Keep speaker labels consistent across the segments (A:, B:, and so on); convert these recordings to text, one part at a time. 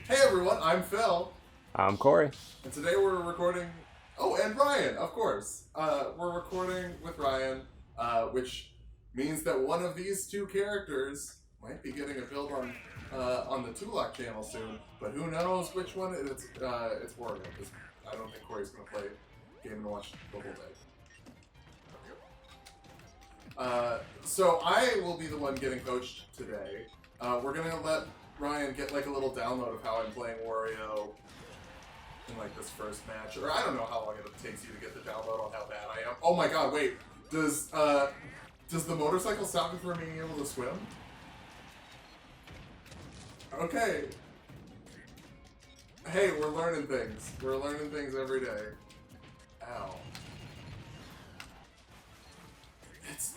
A: Hey everyone, I'm Phil,
B: I'm Corey.
A: and today we're recording. Oh, and Ryan, of course. We're recording with Ryan, which means that one of these two characters might be getting a build on the Tulok channel soon. But who knows which one? It's Wario. Because I don't think Corey's gonna play Game and Watch the whole day. So I will be the one getting coached today. We're gonna let Ryan get like a little download of how I'm playing Wario in like this first match, or I don't know how long it takes you to get the download on how bad I am. Oh my god, wait, does the motorcycle stop me from being able to swim? Okay. Hey, we're learning things. We're learning things every day. Ow.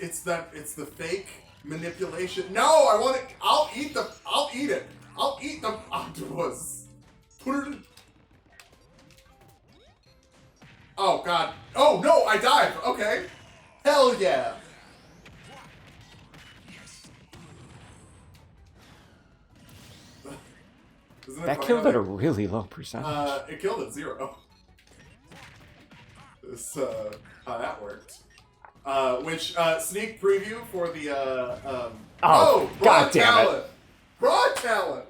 A: It's the fake manipulation. No, I want it. I'll eat it. I'll eat the octopus. Put it in. Oh god. Oh no, I died. Okay. Hell yeah.
B: That killed at a really low percentage.
A: It killed at 0. This how that worked. Which sneak preview for the
B: God damn it!
A: Broad talent.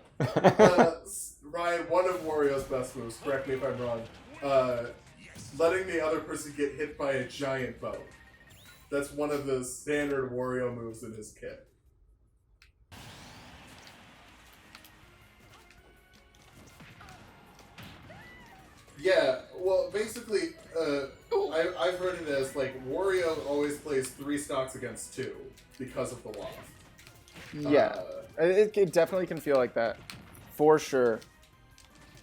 A: Ryan, one of Wario's best moves. Correct me if I'm wrong. Letting the other person get hit by a giant bow. That's one of the standard Wario moves in his kit. Yeah, well, basically, I've heard it as, like, Wario always plays 3 stocks against 2 because of the waft.
C: Yeah, it definitely can feel like that, for sure.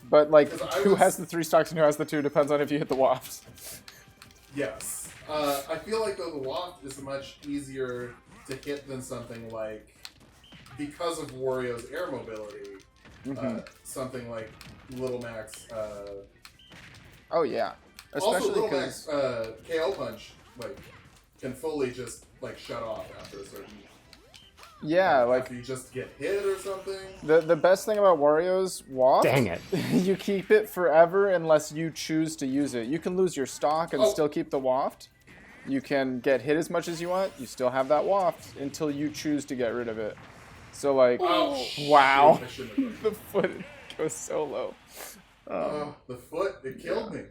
C: But, like, who has the 3 stocks and who has the 2 depends on if you hit the waft.
A: Yes. I feel like, though, the waft is much easier to hit than something like, because of Wario's air mobility, something like Little Max,
C: oh yeah, especially
A: because KO punch can fully just shut off after a certain.
C: Yeah, like
A: after you just get hit or something.
C: The best thing about Wario's waft,
B: Dang it!
C: you keep it forever unless you choose to use it. You can lose your stock and still keep the waft. You can get hit as much as you want. You still have that waft until you choose to get rid of it. So like, wow, the foot goes so low.
A: The foot, it killed me.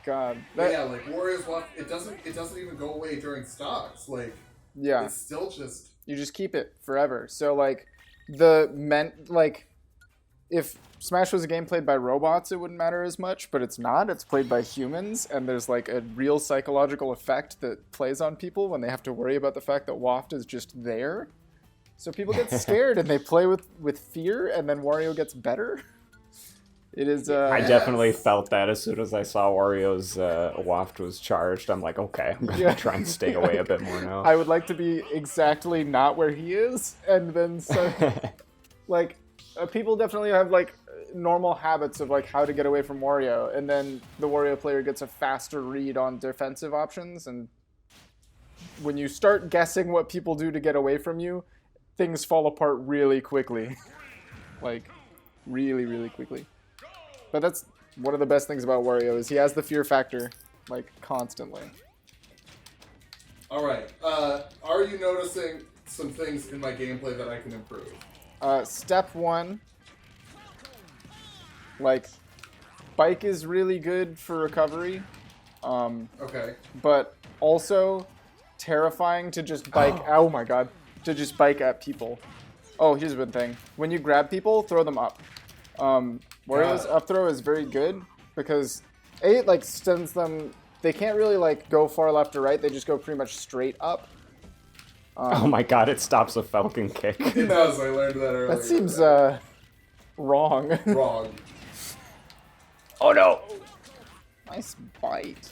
C: God.
A: Yeah, like Wario's waft, it doesn't even go away during stocks. Like,
C: yeah,
A: it's still just.
C: You just keep it forever. So like, if Smash was a game played by robots, it wouldn't matter as much, but it's not. It's played by humans, and there's like a real psychological effect that plays on people when they have to worry about the fact that waft is just there. So people get scared and they play with fear, and then Wario gets better. It is.
B: I definitely felt that as soon as I saw Wario's waft was charged. I'm like, okay, I'm gonna try and stay away a bit more now.
C: I would like to be exactly not where he is, and then like people definitely have like normal habits of like how to get away from Wario, and then the Wario player gets a faster read on defensive options, and when you start guessing what people do to get away from you, things fall apart really quickly, like really, really quickly. But that's one of the best things about Wario is he has the fear factor, like, constantly.
A: All right. Are you noticing some things in my gameplay that I can improve?
C: Step 1, like, bike is really good for recovery.
A: Okay.
C: But also terrifying to just bike. Oh my god, to just bike at people. Oh, here's a good thing: when you grab people, throw them up. Wario's up throw is very good because it like sends them. They can't really like go far left or right. They just go pretty much straight up.
B: Oh my god! It stops a Falcon kick.
A: It does. I learned that earlier.
C: That seems wrong.
A: Wrong.
C: Oh no! Nice bite.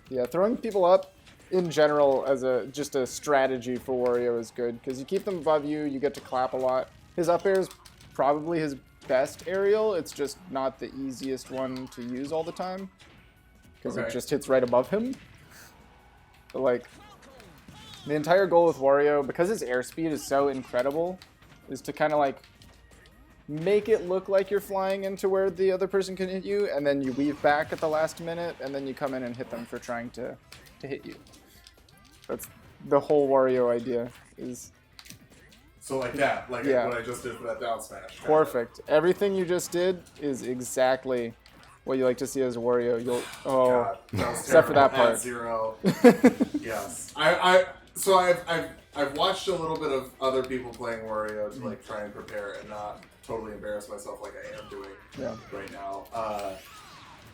C: Yeah, throwing people up in general as just a strategy for Wario is good because you keep them above you. You get to clap a lot. His up air is probably his best aerial. It's just not the easiest one to use all the time because it just hits right above him. But like, the entire goal with Wario, because his airspeed is so incredible, is to kind of like make it look like you're flying into where the other person can hit you, and then you weave back at the last minute, and then you come in and hit them for trying to hit you. That's the whole Wario idea. Is
A: So like that, like
C: Yeah.
A: what I just did for that down smash.
C: perfect. Everything you just did is exactly what you like to see as a Wario.
A: God, that was
C: except for that
A: terrible.
C: part.
A: At 0. Yes. So I've watched a little bit of other people playing Wario to like try and prepare and not totally embarrass myself like I am doing right now.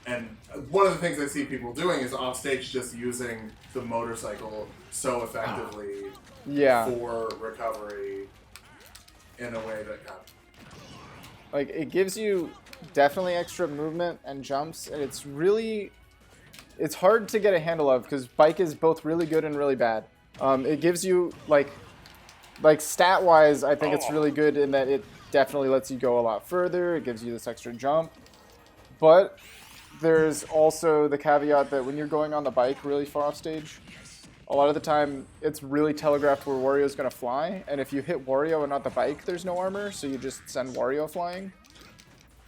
A: And one of the things I see people doing is off stage just using the motorcycle so effectively for recovery in a way that
C: like it gives you definitely extra movement and jumps, and it's hard to get a handle of because bike is both really good and really bad. It gives you like stat wise, I think it's really good in that it definitely lets you go a lot further. It gives you this extra jump, but there's also the caveat that when you're going on the bike really far off stage, a lot of the time it's really telegraphed where Wario's going to fly, and if you hit Wario and not the bike, there's no armor, so you just send Wario flying.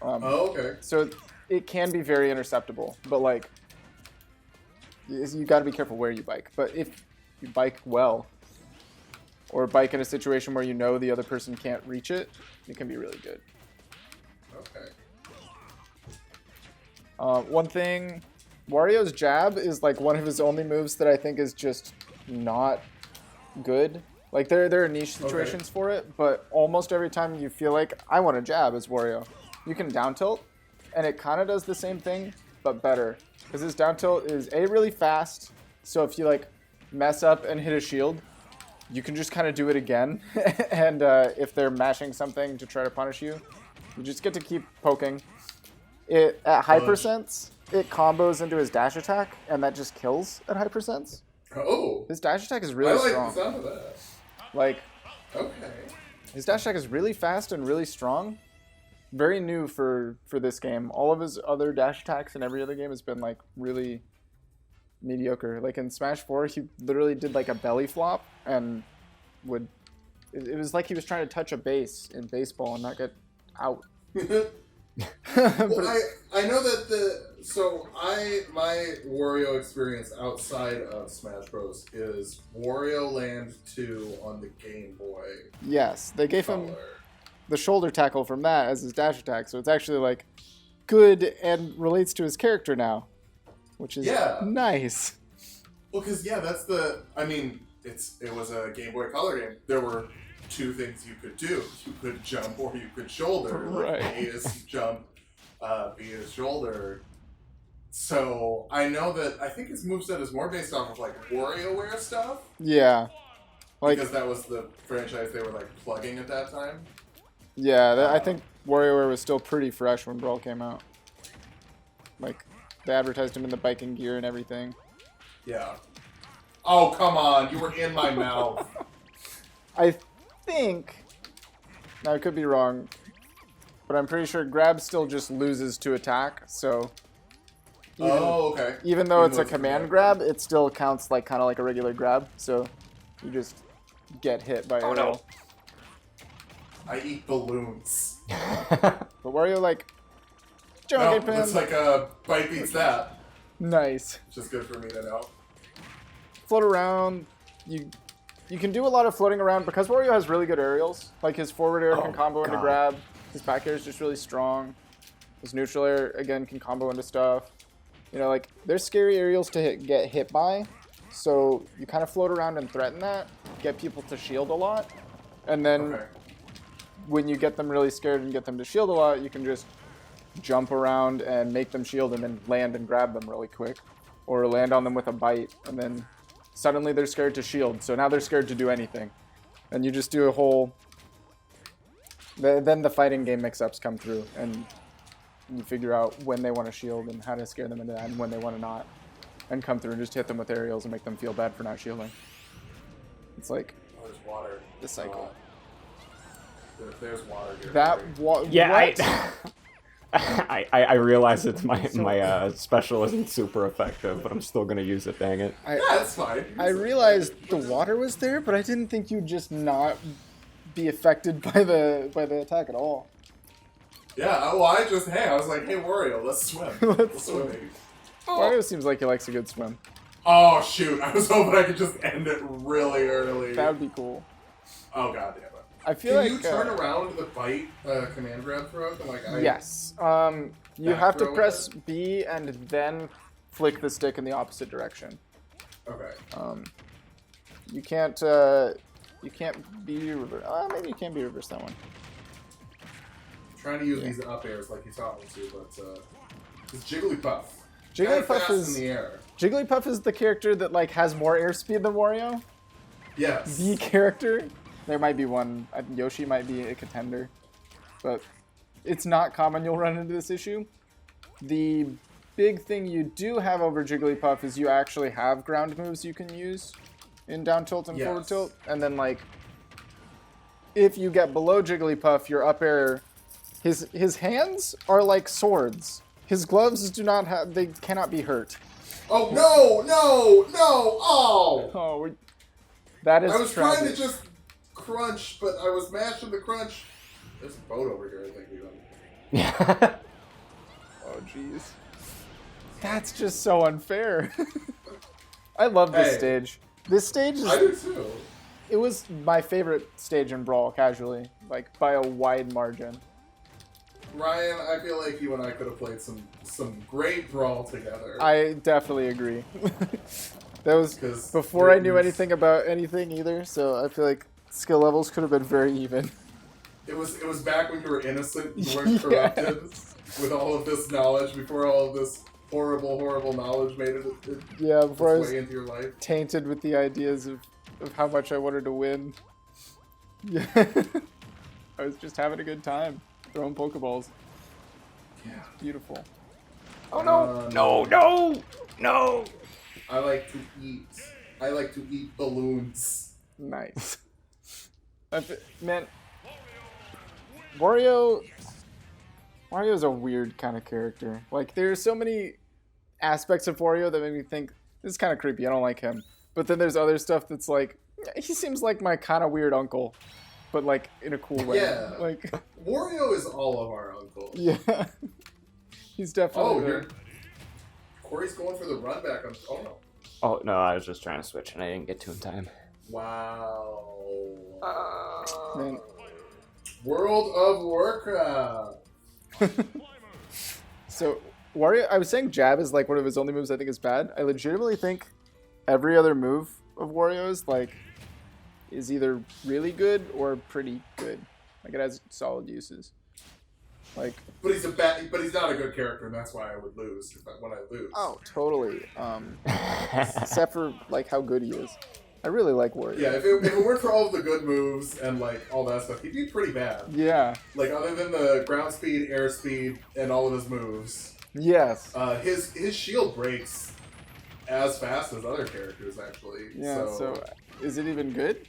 A: okay.
C: So it can be very interceptable, but like you got to be careful where you bike. But if you bike well, or bike in a situation where you know the other person can't reach it, it can be really good.
A: Okay.
C: One thing, Wario's jab is like one of his only moves that I think is just not good. Like there are niche situations for it, but almost every time you feel like I want to jab as Wario, you can down tilt, and it kind of does the same thing but better because his down tilt is really fast. So if you like mess up and hit a shield, you can just kind of do it again. And if they're mashing something to try to punish you, you just get to keep poking. It at high percents, it combos into his dash attack, and that just kills at high percents.
A: Oh.
C: His dash attack is really
A: I like
C: strong.
A: the sound of that.
C: Like,
A: Okay.
C: his dash attack is really fast and really strong. Very new for this game. All of his other dash attacks in every other game has been like really mediocre. Like in Smash 4, he literally did like a belly flop and would. It was like he was trying to touch a base in baseball and not get out.
A: Well, I know that my Wario experience outside of Smash Bros. Is Wario Land 2 on the Game Boy.
C: Yes, they gave him
A: Color.
C: the shoulder tackle from that as his dash attack, so it's actually like good and relates to his character now, which is nice.
A: Well, because that's the. I mean, it was a Game Boy Color game. There were two things you could do. You could jump or you could shoulder.
C: Right.
A: Like A is jump, B is shoulder. So I know that I think his moveset is more based off of like WarioWare stuff.
C: Yeah. Like,
A: Because that was the franchise they were like plugging at that time.
C: yeah, I think WarioWare was still pretty fresh when Brawl came out. Like, they advertised him in the biking gear and everything.
A: Yeah. Oh, come on. You were in my mouth.
C: I think, now I could be wrong, but I'm pretty sure grab still just loses to attack, so
A: Okay.
C: even though it's a command grab, it still counts like kind of like a regular grab, so you just get hit by aerial.
A: I eat balloons.
C: But Wario like,
A: No,
C: Joe
A: it's like a bite beats that.
C: nice.
A: Which is good for me to know.
C: Float around, you can do a lot of floating around because Wario has really good aerials. Like his forward air can combo into grab. His back air is just really strong. His neutral air, again, can combo into stuff. You know, like, there's scary aerials to get hit by. So you kind of float around and threaten that, get people to shield a lot. And then when you get them really scared and get them to shield a lot, you can just jump around and make them shield and then land and grab them really quick. Or land on them with a bite, and then suddenly they're scared to shield, so now they're scared to do anything. And you just do a whole... Then the fighting game mix-ups come through, and you figure out when they want to shield and how to scare them into that, and when they want to not. And come through and just hit them with aerials and make them feel bad for not shielding. It's like...
A: Oh, there's water.
C: The cycle.
A: There's water here.
B: I realize that my special isn't super effective, but I'm still gonna use it. Dang it!
A: That's fine.
C: I realized the water was there, but I didn't think you'd just not be affected by the attack at all.
A: Yeah, well, I was like, hey, Wario, let's swim. Let's swim, baby.
C: Wario seems like he likes a good swim.
A: Oh, shoot. I was hoping I could just end it really early.
C: That would be cool.
A: Oh, god damn it.
C: I feel
A: Can
C: like
A: you turn around the bite command grab throw?
C: Yes. You have to press B and then flick the stick in the opposite direction.
A: Okay.
C: You can't be reverse. Maybe you can be reverse that one.
A: I'm trying to use these up airs like you taught me to, but it's Jigglypuff.
C: Jigglypuff is
A: in the air.
C: Jigglypuff is the character that like has more airspeed than Wario.
A: Yes.
C: The character. There might be one. Yoshi might be a contender, but it's not common you'll run into this issue. The big thing you do have over Jigglypuff is you actually have ground moves you can use in down tilt and forward tilt, and then like if you get below Jigglypuff, your up air, his hands are like swords. His gloves do not have. They cannot be hurt.
A: Oh no! Oh!
C: Oh, that is.
A: I was
C: tragic.
A: trying to just crunch, but I was mashing the crunch. There's a boat over here, I think we done.
B: Yeah.
C: Oh jeez. That's just so unfair. I love this stage. This stage is.
A: I do too.
C: It was my favorite stage in Brawl, casually, like by a wide margin.
A: Ryan, I feel like you and I could have played some great Brawl together.
C: I definitely agree. That was
A: 'Cause
C: before I knew anything about anything either, so I feel like skill levels could have been very even.
A: It was back when you were innocent, you weren't corrupted with all of this knowledge, before all of this horrible knowledge made it
C: Yeah, before I
A: its
C: was
A: way into your life.
C: tainted with the ideas of how much I wanted to win. Yeah. I was just having a good time. Throwing Pokeballs.
A: Yeah.
C: Beautiful.
B: Oh no! No!
A: I like to eat balloons.
C: Nice. Man, Wario's a weird kind of character. Like, there's so many aspects of Wario that make me think, this is kind of creepy, I don't like him. But then there's other stuff that's like, he seems like my kind of weird uncle, but like in a cool way.
A: Yeah.
C: Like,
A: Wario is all of our uncles.
C: yeah. He's definitely.
A: Oh, here. Corey's going for the run back on. Oh no.
B: Oh no, I was just trying to switch and I didn't get to in time.
A: Wow.
C: Man.
A: World of Warcraft.
C: So, Wario, I was saying jab is like one of his only moves I think is bad. I legitimately think every other move of Wario's like is either really good or pretty good. Like it has solid uses. Like,
A: but he's not a good character, and that's why I would lose when I lose.
C: oh, totally. Except for like how good he is. I really like Wario.
A: Yeah, if it weren't for all of the good moves and like all that stuff, he'd be pretty bad.
C: Yeah.
A: Like other than the ground speed, air speed, and all of his moves.
C: Yes.
A: His shield breaks as fast as other characters actually.
C: Yeah. So is it even good?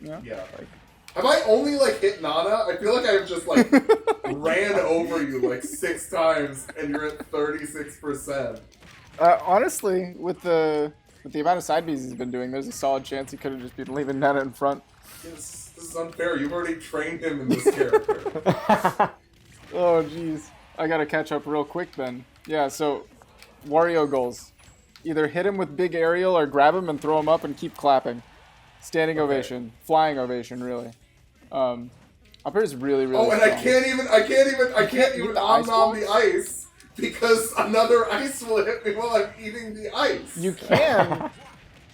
C: Yeah.
A: Yeah.
C: Like,
A: have I only like hit Nana? I feel like I've just like ran over you like 6 times, and you're at 36%.
C: honestly, with the amount of side Bs he's been doing, there's a solid chance he could have just been leaving Nana in front.
A: This is unfair. You've already trained him in this character.
C: Oh, jeez. I gotta catch up real quick then. Yeah, so Wario goals. Either hit him with big aerial or grab him and throw him up and keep clapping. Standing ovation. Flying ovation, really. Up here is really, really
A: Oh, and
C: strong.
A: I can't even on the ice because another ice will hit me while I'm eating the ice.
C: You can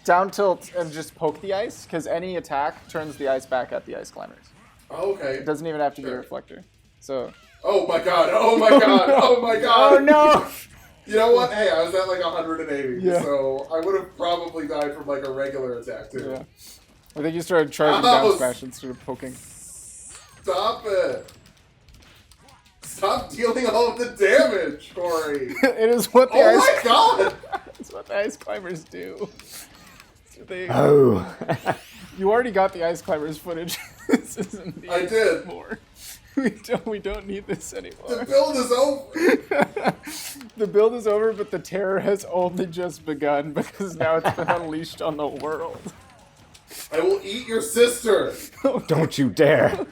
C: down tilt and just poke the ice, because any attack turns the ice back at the ice climbers.
A: Okay.
C: It doesn't even have to be a reflector. So.
A: Oh my god, oh my god, oh my god.
C: Oh no!
A: You know what? Hey, I was at like 180,
C: Yeah.
A: so I would have probably died from like a regular attack too.
C: Yeah. I think you started charging
A: Ow!
C: down smash instead of poking.
A: Stop it! Stop dealing all of the damage, Corey!
C: It is what the
A: Oh
C: ice.
A: my god!
C: It's what the ice climbers do. It's what they-
B: Oh.
C: You already got the ice climbers footage. This isn't the
A: I did.
C: More. We don't need this anymore.
A: The build is over!
C: The build is over, but the terror has only just begun because now it's been unleashed on the world.
A: I will eat your sister!
B: Don't you dare.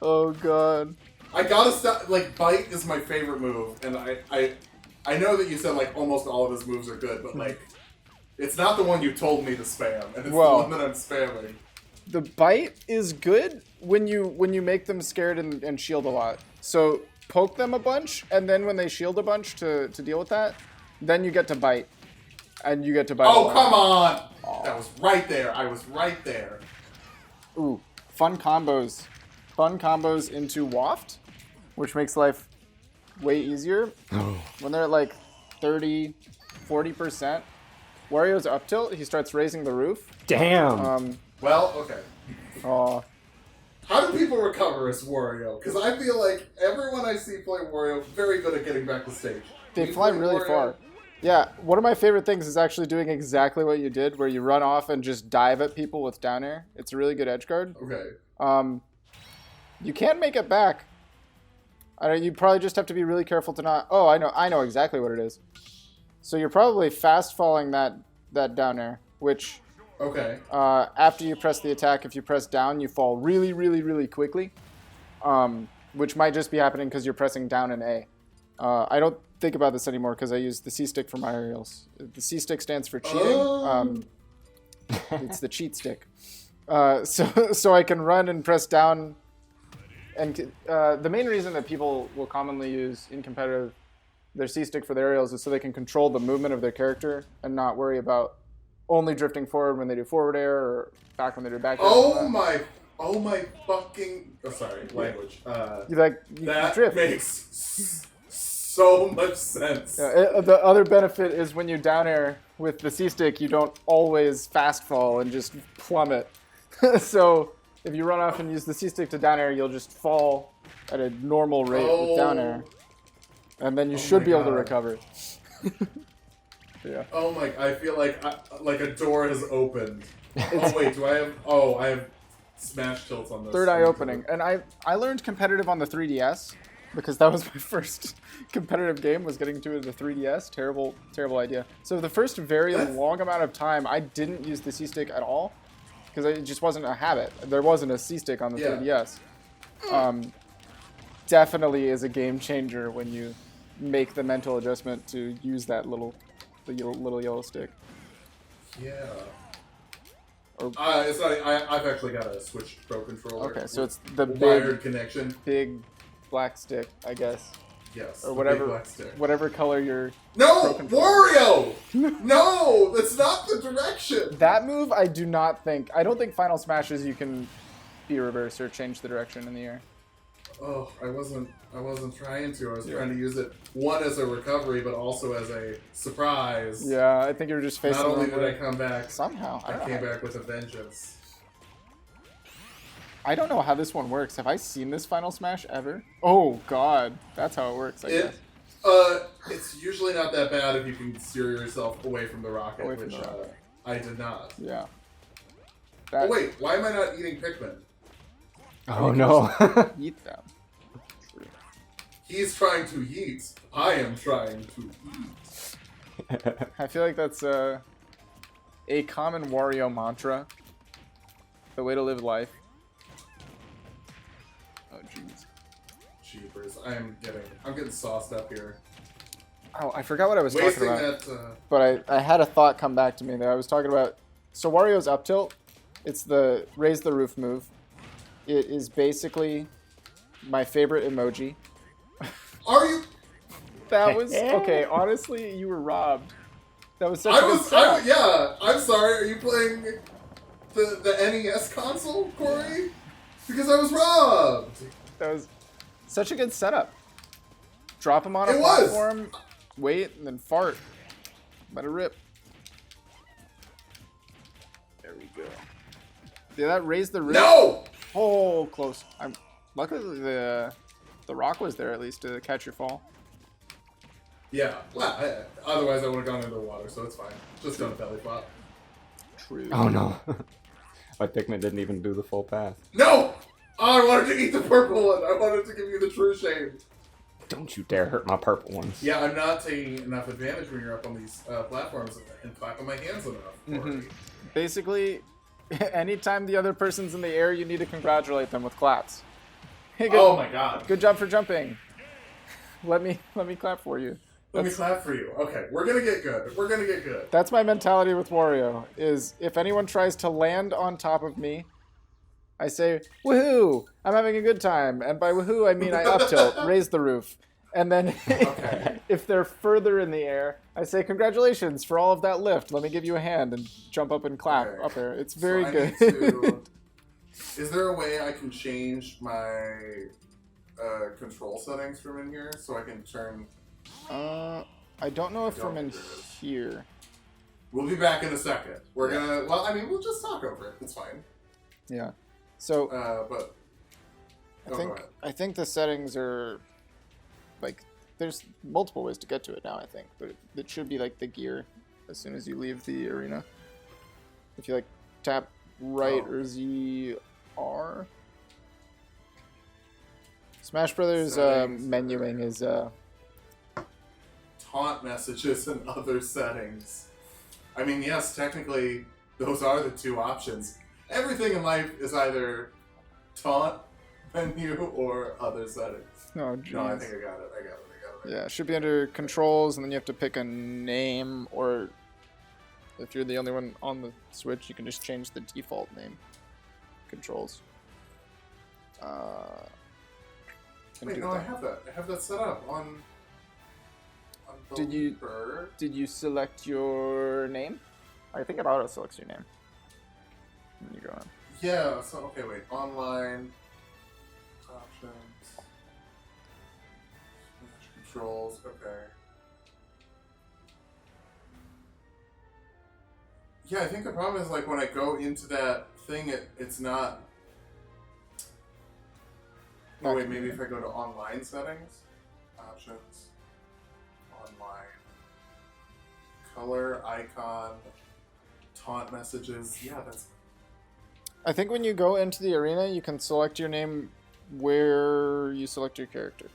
C: Oh god.
A: I gotta stop. Like, bite is my favorite move, and I know that you said like almost all of his moves are good, but like, it's not the one you told me to spam, and it's the one that I'm spamming.
C: The bite is good when you make them scared and shield a lot. So poke them a bunch, and then when they shield a bunch to deal with that, then you get to bite. And you get to bite.
A: Oh, come on! Oh. That was right there. I was right there.
C: Ooh, fun combos. Fun combos into Waft, which makes life way easier. When they're at like 30, 40%, Wario's up tilt, he starts raising the roof.
B: Damn.
A: Well, okay.
C: Aw.
A: How do people recover as Wario? Because I feel like everyone I see play Wario very good at getting back to stage.
C: They fly really far. Yeah, one of my favorite things is actually doing exactly what you did, where you run off and just dive at people with down air. It's a really good edge guard.
A: Okay.
C: You can make it back. You probably just have to be really careful to not... Oh, I know exactly what it is. So you're probably fast falling that down air, which...
A: Okay.
C: After you press the attack, if you press down, you fall really, really, really quickly. Which might just be happening because you're pressing down and A. I don't think about this anymore because I use the C stick for my aerials. The C stick stands for cheating. It's the cheat stick. So I can run and press down. And the main reason that people will commonly use in competitive their C stick for their aerials is so they can control the movement of their character and not worry about only drifting forward when they do forward air or back when they do back air.
A: Oh my fucking... Oh, sorry, language.
C: You drift.
A: Makes so much sense.
C: Yeah, the other benefit is when you down air with the C-stick, you don't always fast fall and just plummet. So if you run off and use the C-stick to down air, you'll just fall at a normal rate with down air. And then you should be able to recover. Yeah.
A: Oh my! I feel like a door has opened. Oh wait, do I have? Oh, I have smash tilts on this.
C: Third eye opening, and I learned competitive on the 3DS because that was my first competitive game. Was getting to the 3DS. Terrible idea. So the first very long amount of time, I didn't use the C stick at all because it just wasn't a habit. There wasn't a C stick on the 3DS. Definitely is a game changer when you make the mental adjustment to use that little yellow stick.
A: Yeah. It's not. I've actually got a Switch Pro controller.
C: Okay, so it's the
A: wired connection.
C: Big black stick, I guess.
A: Yes.
C: Or whatever color your
A: No, Wario. No, that's not the direction.
C: That move, I don't think Final Smashes you can be reverse or change the direction in the air.
A: Oh, I wasn't trying to. I was trying to use it one as a recovery, but also as a surprise.
C: Yeah, I think you were just facing.
A: Not only did I come back,
C: somehow
A: I came back with a vengeance.
C: I don't know how this one works. Have I seen this Final Smash ever? Oh God, that's how it works. I guess.
A: It's usually not that bad if you can steer yourself away from the rocket, which I did not.
C: Yeah.
A: Oh wait, why am I not eating Pikmin?
B: Oh no.
C: Eat them.
A: He's trying to yeet. I am trying to eat.
C: I feel like that's a common Wario mantra. The way to live life. Oh jeez.
A: Jeepers, I'm getting sauced up here.
C: Oh, I forgot what I was talking about.
A: That,
C: but I had a thought come back to me there. I was talking about... So Wario's up tilt, it's the raise the roof move. It is basically my favorite emoji.
A: Are you?
C: That was... Okay, honestly, you were robbed. That was such a good setup.
A: Yeah, I'm sorry. Are you playing the NES console, Corey? Because I was robbed.
C: That was such a good setup. Drop him on a platform, wait, and then fart. Let it rip. There we go. Did that raise the roof?
A: No!
C: Oh, close. Luckily the rock was there at least to catch your fall.
A: Yeah. Well, otherwise I would have gone into the water, so it's fine. Just don't belly flop.
C: True.
B: Oh no. My Pikmin didn't even do the full path.
A: No! Oh, I wanted to eat the purple one. I wanted to give you the true shade.
B: Don't you dare hurt my purple ones.
A: Yeah, I'm not taking enough advantage when you're up on these platforms and clapping my hands enough.
C: Basically, anytime the other person's in the air, you need to congratulate them with claps. Hey, good,
A: Oh my god.
C: good job for jumping. Let me clap for you.
A: Let me clap for you. Okay, we're gonna get good. We're gonna get good.
C: That's my mentality with Wario, is if anyone tries to land on top of me, I say, woohoo, I'm having a good time. And by woohoo, I mean I up tilt, raise the roof. And then
A: Okay.
C: if they're further in the air, I say, congratulations for all of that lift. Let me give you a hand and jump up and clap
A: Okay.
C: up there. It's very
A: So I
C: good.
A: need to- Is there a way I can change my control settings from in here so I can turn...
C: I don't know if from in here.
A: We'll be back in a second. We're gonna... Well, I mean, we'll just talk over it. It's fine.
C: Yeah. So
A: But...
C: I think the settings are like there's multiple ways to get to it now, I think. But it should be like the gear as soon as you leave the arena. If you like tap right or ZR. Smash Brothers menuing is
A: Taunt messages and other settings. I mean, yes, technically, those are the two options. Everything in life is either taunt menu or other settings.
C: oh geez.
A: No, I think I got it.
C: Yeah, it should be under controls, and then you have to pick a name, or if you're the only one on the Switch, you can just change the default name. Controls.
A: Wait, no, I have that. I have that set up on
C: Did you-
A: Believer.
C: Did you select your name? I think it auto selects your name. When you go on.
A: Yeah, so, okay, wait. Online. Options. Controls, okay. Yeah, I think the problem is, like, when I go into that thing, it's not... Oh, wait, maybe if I go to online settings? Options. Online. Color, icon, taunt messages. Yeah, that's...
C: I think when you go into the arena, you can select your name where you select your character.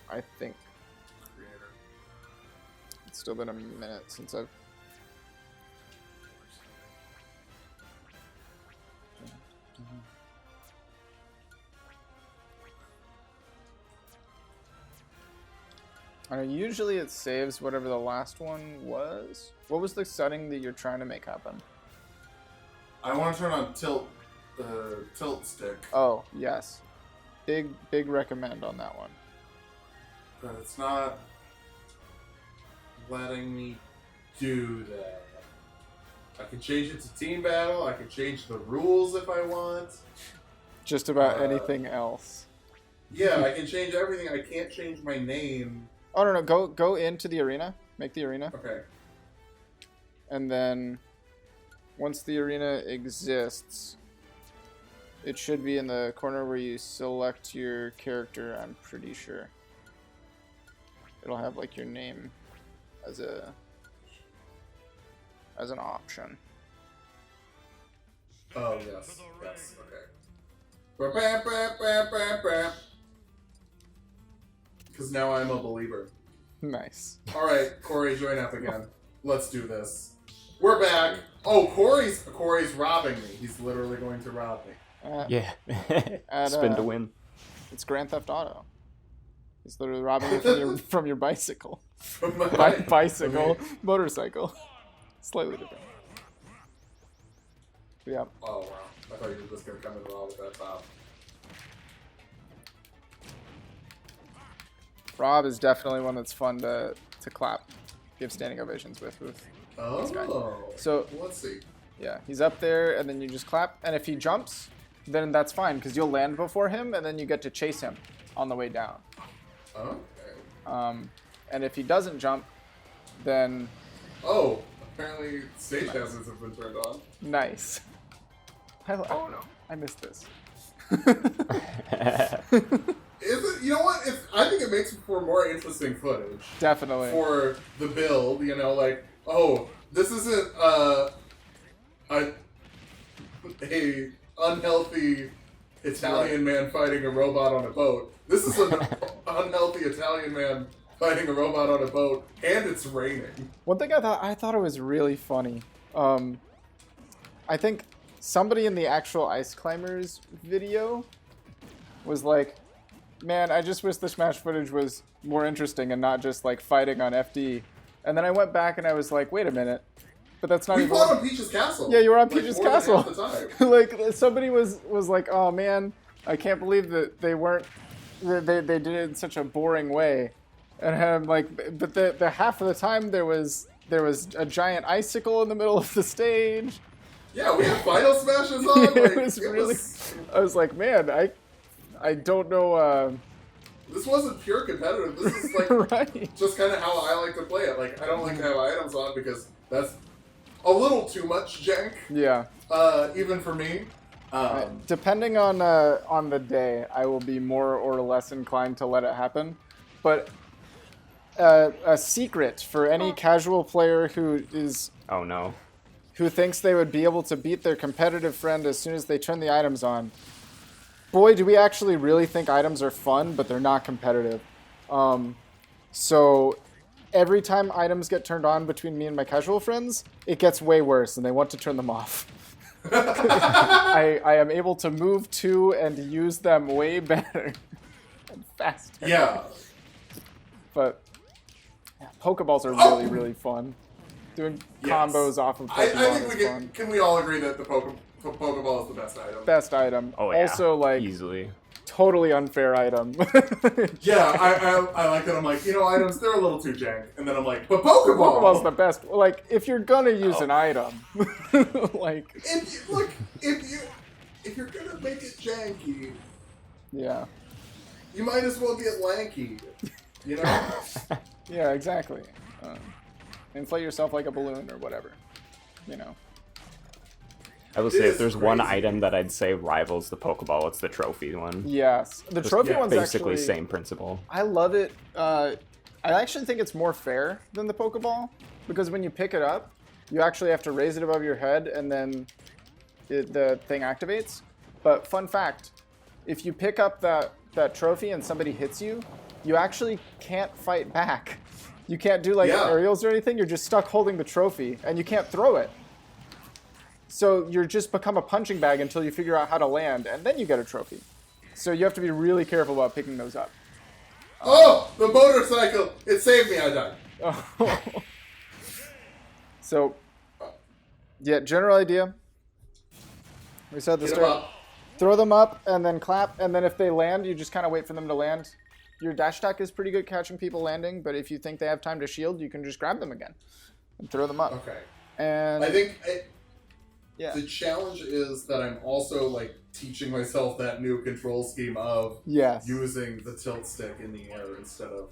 C: I think.
A: Creator.
C: It's still been a minute since I've... I know, usually it saves whatever the last one was. What was the setting that you're trying to make happen?
A: I want to turn on tilt stick,
C: Oh, yes. Big recommend on that one.
A: but it's not letting me do that. I can change it to team battle. I can change the rules if I want.
C: Just about anything else.
A: Yeah, I can change everything. I can't change my name.
C: Oh, no, go into the arena. Make the arena.
A: Okay.
C: And then once the arena exists, it should be in the corner where you select your character, I'm pretty sure. It'll have like your name as an option.
A: Oh, yes. Yes, okay. Because now I'm a believer.
C: Nice.
A: Alright, Corey, join up again. Let's do this. We're back. Oh, Corey's robbing me. He's literally going to rob me.
B: Yeah.
C: At,
B: Spin to win.
C: It's Grand Theft Auto. He's literally robbing you from your bicycle.
A: From my
C: Bicycle,
A: Okay.
C: motorcycle. Slightly different. Yeah.
A: Oh, wow. I thought you were just going to come in raw with that top.
C: Rob is definitely one that's fun to clap, give standing ovations with.
A: Oh.
C: So,
A: Let's see.
C: yeah, he's up there, and then you just clap. And if he jumps, then that's fine, because you'll land before him, and then you get to chase him on the way down.
A: Okay.
C: And if he doesn't jump, then
A: Oh, apparently stage hazards have been turned on.
C: nice. Oh no, I missed this.
A: Is it? You know what? I think it makes for more interesting footage.
C: Definitely.
A: For the build, you know, like, oh, this isn't a unhealthy Italian man fighting a robot on a boat. This is an unhealthy Italian man fighting a robot on a boat, and it's raining.
C: One thing I thought it was really funny. I think somebody in the actual Ice Climbers video was like, man, I just wish the Smash footage was more interesting and not just like fighting on FD. And then I went back and I was like, wait a minute. But that's not
A: We
C: even...
A: fought on Peach's Castle.
C: Yeah, you were on
A: like,
C: Peach's
A: more
C: Castle.
A: Than half the time.
C: Like, somebody was like, oh man, I can't believe that they weren't... They did it in such a boring way. And I'm like, but the half of the time there was a giant icicle in the middle of the stage.
A: Yeah, we had final smashes on. Like,
C: it was really... I was like, man, I don't know...
A: This wasn't pure competitive. This is like
C: right.
A: just kind of how I like to play it. Like, I don't like to have items on because that's a little too much jank.
C: Yeah.
A: Even for me.
C: Depending on the day, I will be more or less inclined to let it happen. But a secret for any casual player who is...
B: Oh no.
C: Who thinks they would be able to beat their competitive friend as soon as they turn the items on. Boy, do we actually really think items are fun, but they're not competitive. So every time items get turned on between me and my casual friends, it gets way worse, and they want to turn them off. I am able to move to and use them way better and faster.
A: Yeah.
C: But yeah, Pokeballs are really, really fun. Doing combos off of Pokeball
A: I think
C: is fun.
A: can we all agree that the Pokeball is the best item?
C: Best item.
B: Oh yeah.
C: Also, like,
B: easily.
C: totally unfair item.
A: Yeah, I like that. I'm like, items, they're a little too jank. And then I'm like, but Pokeball!
C: Pokeball's the best. Like, if you're gonna use an item, like...
A: If you're gonna make it janky,
C: Yeah.
A: you might as well get lanky. You know?
C: Yeah, exactly. Inflate yourself like a balloon or whatever. You know.
B: I will say, if there's one
A: crazy.
B: item that I'd say rivals the Pokeball, it's the trophy one.
C: Yes. The
B: Just
C: trophy one's
B: basically
C: actually...
B: same principle.
C: I love it. I actually think it's more fair than the Pokeball, because when you pick it up, you actually have to raise it above your head, and then the thing activates. But fun fact, if you pick up that trophy and somebody hits you, you actually can't fight back. You can't do like aerials or anything. You're just stuck holding the trophy, and you can't throw it. So you're just become a punching bag until you figure out how to land, and then you get a trophy. So you have to be really careful about picking those up.
A: Oh, the motorcycle! It saved me, I died.
C: Oh. So, yeah, general idea. We said the
A: Get 'em
C: start.
A: up.
C: Throw them up and then clap, and then if they land, you just kind of wait for them to land. Your dash attack is pretty good catching people landing, but if you think they have time to shield, you can just grab them again and throw them up.
A: Okay.
C: And
A: I think
C: yeah,
A: the challenge is that I'm also like teaching myself that new control scheme of
C: yes,
A: using the tilt stick in the air instead of,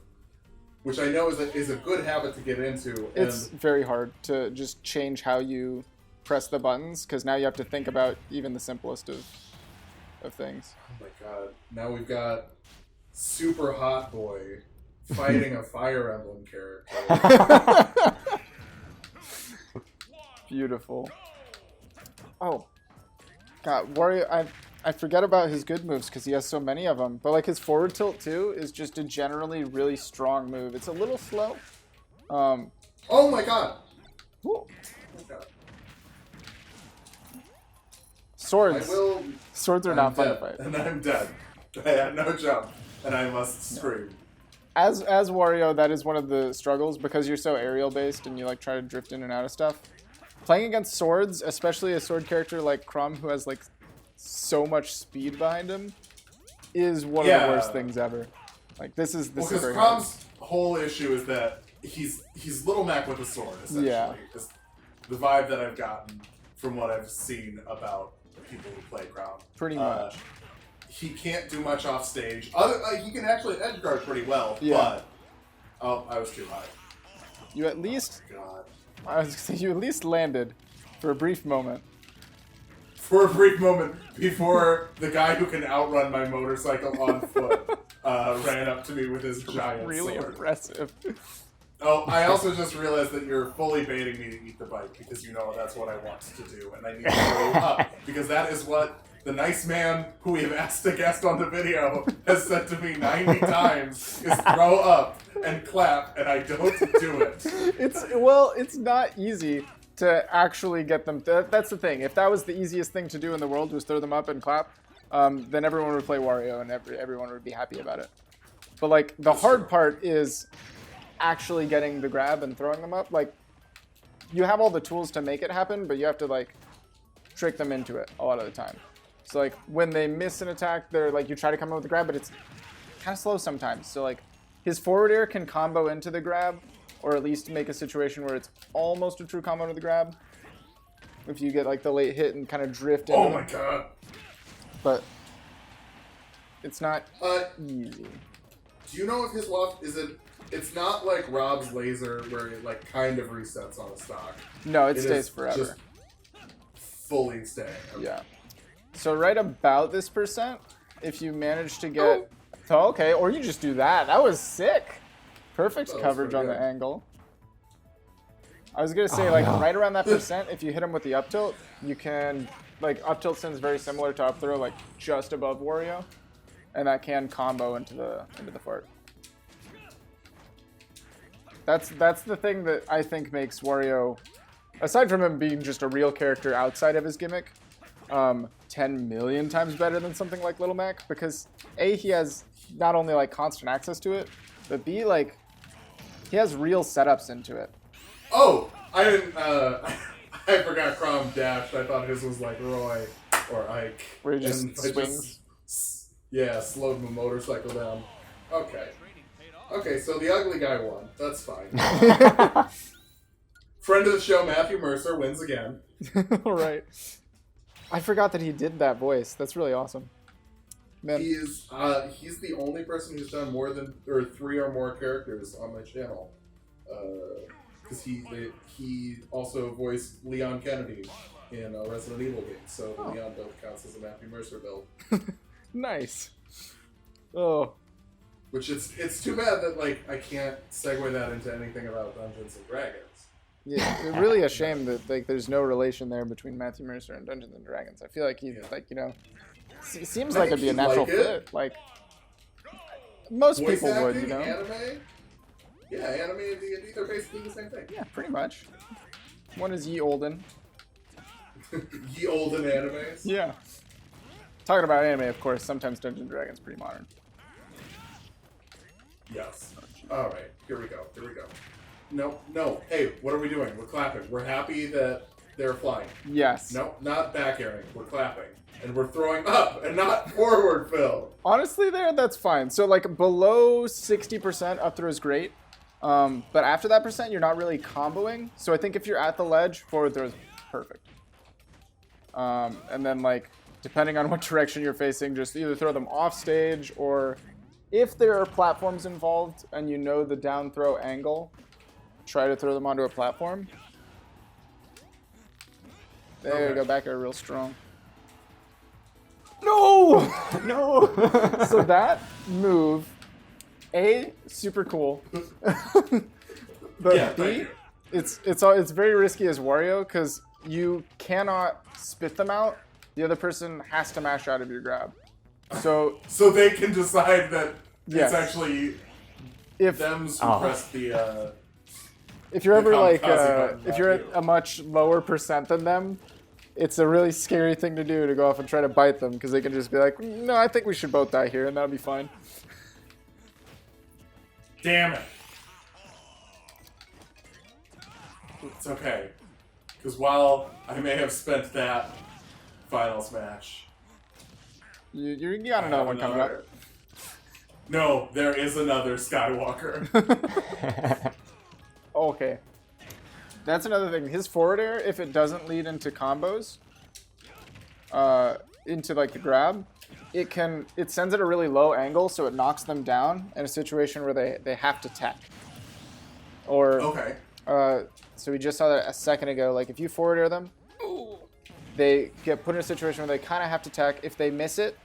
A: which I know is a good habit to get into.
C: it's
A: And
C: very hard to just change how you press the buttons, because now you have to think about even the simplest of things.
A: oh my god! Now we've got Super Hot Boy fighting a Fire Emblem character.
C: Beautiful. Oh, God, Wario! I forget about his good moves because he has so many of them. But like his forward tilt too is just a generally really strong move. It's a little slow.
A: Oh my god!
C: Whoa.
A: Oh my god.
C: Swords.
A: I will.
C: Swords are
A: I'm
C: not fun to
A: dead,
C: fight.
A: and I'm dead. I have no jump, and I must scream.
C: As Wario, that is one of the struggles because you're so aerial based and you like try to drift in and out of stuff. Playing against swords, especially a sword character like Crumb who has like so much speed behind him, is one of the worst things ever. Like this is
A: Because
C: very hard.
A: Crumb's whole issue is that he's Little Mac with a sword, essentially.
C: Yeah.
A: Is the vibe that I've gotten from what I've seen about people who play Crumb.
C: Pretty much.
A: He can't do much off stage. He can actually edge guard pretty well,
C: Yeah.
A: but I was too high.
C: You at least
A: Oh, God.
C: I was gonna say you at least landed for a brief moment.
A: For a brief moment before the guy who can outrun my motorcycle on foot ran up to me with his giant
C: Really
A: sword.
C: impressive.
A: Oh, I also just realized that you're fully baiting me to eat the bite because you know that's what I want to do, and I need to throw you up because that is what the nice man who we have asked to guest on the video has said to me 90 times is throw up and clap, and I don't do it.
C: It's not easy to actually get them. That's the thing. If that was the easiest thing to do in the world, was throw them up and clap, then everyone would play Wario and everyone would be happy about it. But like the hard part is actually getting the grab and throwing them up. Like you have all the tools to make it happen, but you have to like trick them into it a lot of the time. So like when they miss an attack, they're like you try to come up with the grab, but it's kind of slow sometimes. So like his forward air can combo into the grab, or at least make a situation where it's almost a true combo to the grab. If you get like the late hit and kind of drift into
A: Oh my god.
C: But it's not easy.
A: Do you know if his waft is it? It's not like Rob's laser where it like kind of resets on a stock.
C: No, it stays
A: is
C: forever.
A: Just fully staying. Okay.
C: Yeah. So right about this percent, if you manage to get... Oh, okay, or you just do that. That was sick. Perfect coverage on the angle. I was going to say, right around that percent, if you hit him with the up tilt, you can... Like, up tilt sends very similar to up throw, like, just above Wario. And that can combo into the fart. That's the thing that I think makes Wario, aside from him being just a real character outside of his gimmick, 10 million times better than something like Little Mac, because A, he has not only like constant access to it, but B, like he has real setups into it.
A: Oh, I didn't. I forgot Crom dashed. I thought his was like Roy or Ike.
C: Where he just swings.
A: Slowed my motorcycle down. Okay. Okay, so the ugly guy won. That's fine. Friend of the show, Matthew Mercer, wins again.
C: All right. I forgot that he did that voice. That's really awesome. Man.
A: He's the only person who's done more than 3 or more characters on my channel. Because he also voiced Leon Kennedy in a Resident Evil game, so the Leon build counts as a Matthew Mercer build.
C: Nice. Oh.
A: Which it's too bad that like I can't segue that into anything about Dungeons and Dragons.
C: Yeah, it's really a shame that like there's no relation there between Matthew Mercer and Dungeons and Dragons. I feel like he like seems like it'd be a natural fit. Like most
A: Voice
C: people would,
A: acting, Anime. Yeah, anime and D&D, they're basically the same thing.
C: Yeah, pretty much. One is ye olden.
A: Ye olden animes.
C: Yeah. Talking about anime, of course. Sometimes Dungeons and Dragons pretty modern.
A: Yes. All right. Here we go. No. Hey, what are we doing? We're clapping. We're happy that they're flying.
C: Yes.
A: No, not back airing. We're clapping. And we're throwing up and not forward, Phil.
C: Honestly, that's fine. So, like, below 60% up throw is great. But after that percent, you're not really comboing. So I think if you're at the ledge, forward throw is perfect. And then, like, depending on what direction you're facing, just either throw them off stage, or if there are platforms involved and you know the down throw angle, try to throw them onto a platform. There you go, back air real strong. No! No! So that move, A, super cool. But
A: Yeah,
C: B, it's very risky as Wario, because you cannot spit them out. The other person has to mash out of your grab. So
A: they can decide that
C: yes.
A: it's actually
C: if
A: them who pressed the.
C: If you're ever like,
A: button,
C: if you're at a much lower percent than them, it's a really scary thing to do, to go off and try to bite them, because they can just be like, no, I think we should both die here, and that'll be fine.
A: Damn it. It's okay. Because while I may have spent that finals match,
C: You got another one coming up.
A: No, there is another Skywalker.
C: Okay. That's another thing. His forward air, if it doesn't lead into combos, into like the grab, it sends at a really low angle, so it knocks them down in a situation where they have to tech. Or
A: Okay.
C: So we just saw that a second ago. Like if you forward air them, they get put in a situation where they kind of have to tech. If they miss it,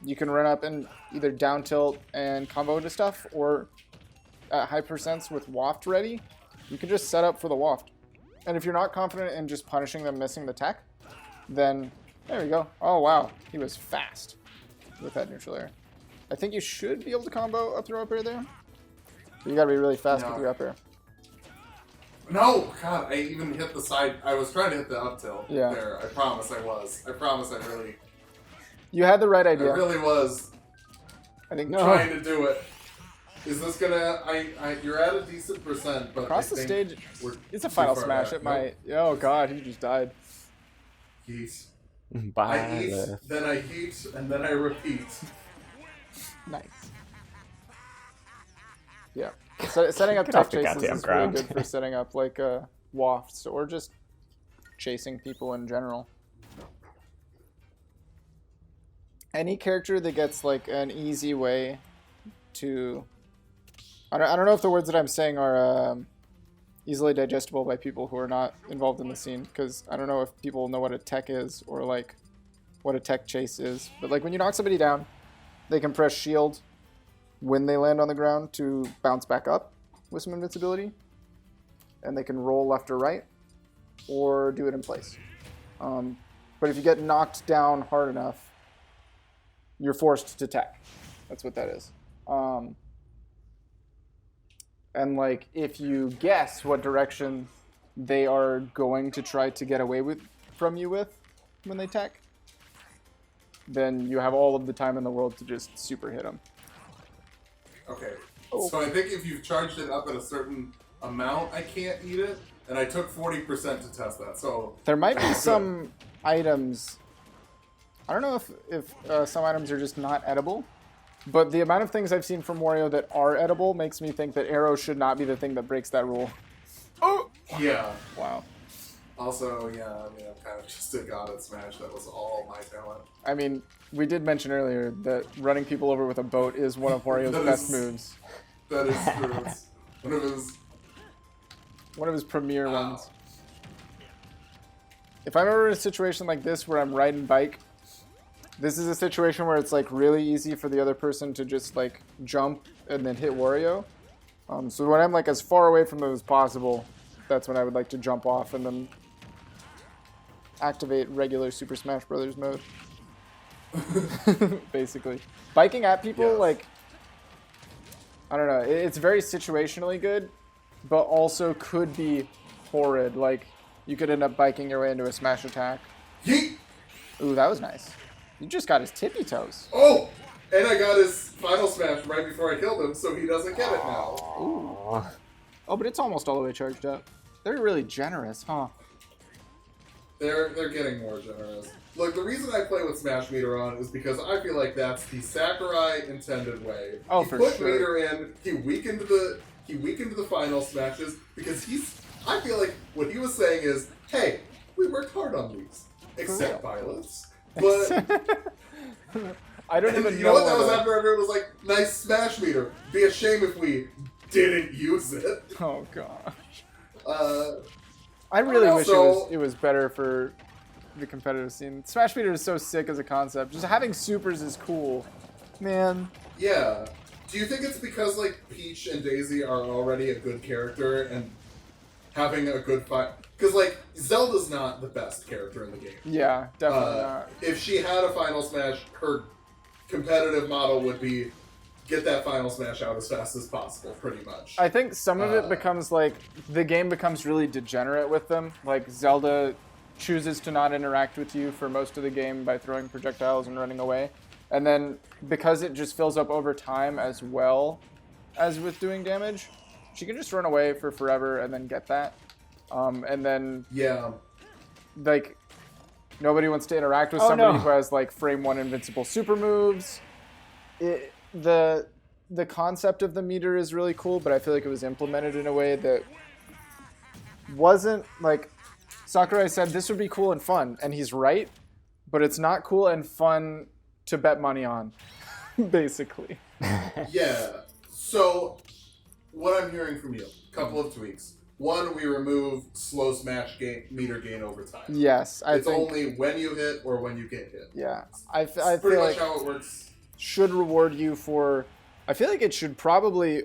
C: you can run up and either down tilt and combo into stuff, or at high percents with waft ready, you can just set up for the waft. And if you're not confident in just punishing them missing the tech, then there we go. Oh wow, he was fast with that neutral air. I think you should be able to combo up throw up air there. But you gotta be really fast with your up air.
A: No! God, I even hit the side. I was trying to hit the up tilt there. I promise I was. I promise I really...
C: You had the right idea.
A: I really was
C: I think
A: trying to do it. Is this gonna... you're at a decent percent, but
C: across the stage, it's a final smash.
A: Back.
C: It might... Oh, God, he just died.
A: Heat.
B: Bye.
A: I eat, then I heat, and then I repeat.
C: Nice. Yeah. So, setting up tough
B: the
C: chases
B: goddamn
C: is really
B: ground.
C: good for setting up like wafts or just chasing people in general. Any character that gets like an easy way to... I don't know if the words that I'm saying are easily digestible by people who are not involved in the scene, because I don't know if people know what a tech is or like what a tech chase is. But like when you knock somebody down, they can press shield when they land on the ground to bounce back up with some invincibility, and they can roll left or right or do it in place. But if you get knocked down hard enough, you're forced to tech. That's what that is. And like if you guess what direction they are going to try to get away from you with when they tech, then you have all of the time in the world to just super hit them.
A: Okay.
C: Oh.
A: So I think if you've charged it up at a certain amount, I can't eat it, and I took 40% to test that. So
C: there might be some items. I don't know if some items are just not edible, but the amount of things I've seen from Wario that are edible makes me think that arrow should not be the thing that breaks that rule. Oh!
A: Yeah.
C: Wow.
A: Also, yeah, I mean, I'm kind of just a god at Smash. That was all my talent.
C: I mean, we did mention earlier that running people over with a boat is one of Wario's best moves.
A: That is true. It's
C: one of his premier ones. If I'm ever in a situation like this where I'm riding bike, this is a situation where it's like really easy for the other person to just like jump and then hit Wario. So when I'm like as far away from them as possible, that's when I would like to jump off and then activate regular Super Smash Brothers mode. Basically. Biking at people, like, I don't know, it's very situationally good, but also could be horrid. Like, you could end up biking your way into a smash attack.
A: Yeet!
C: Ooh, that was nice. You just got his tippy toes.
A: Oh! And I got his final smash right before I killed him, so he doesn't get it now.
C: Ooh. Oh, but it's almost all the way charged up. They're really generous, huh?
A: They're getting more generous. Look, the reason I play with Smash Meter on is because I feel like that's the Sakurai intended way.
C: Oh,
A: he
C: for
A: put
C: sure.
A: Meter in, he weakened the final smashes because I feel like what he was saying is, hey, we worked hard on these. Except violence. But
C: I don't even
A: you know what that was after everyone was like, nice Smash Meter. Be a shame if we didn't use it.
C: Oh gosh.
A: I
C: really wish it was better for the competitive scene. Smash Meter is so sick as a concept. Just having supers is cool. Man.
A: Yeah. Do you think it's because, like, Peach and Daisy are already a good character and having a good fight? Because, like, Zelda's not the best character in the game.
C: Yeah, definitely not.
A: If she had a Final Smash, her competitive model would be get that Final Smash out as fast as possible, pretty much.
C: I think some of it becomes, like, the game becomes really degenerate with them. Like, Zelda chooses to not interact with you for most of the game by throwing projectiles and running away. And then, because it just fills up over time as well as with doing damage, she can just run away for forever and then get that. And then, like, nobody wants to interact with somebody who has, like, frame 1 invincible super moves. The concept of the meter is really cool, but I feel like it was implemented in a way that wasn't, like, Sakurai said this would be cool and fun, and he's right, but it's not cool and fun to bet money on, basically.
A: Yeah. So, what I'm hearing from you, a couple of tweaks. One, we remove slow smash meter gain over time.
C: Yes, I think...
A: It's only when you hit or when you get hit.
C: Yeah.
A: I
C: feel
A: pretty much
C: like
A: how it works.
C: Should reward you for... I feel like it should probably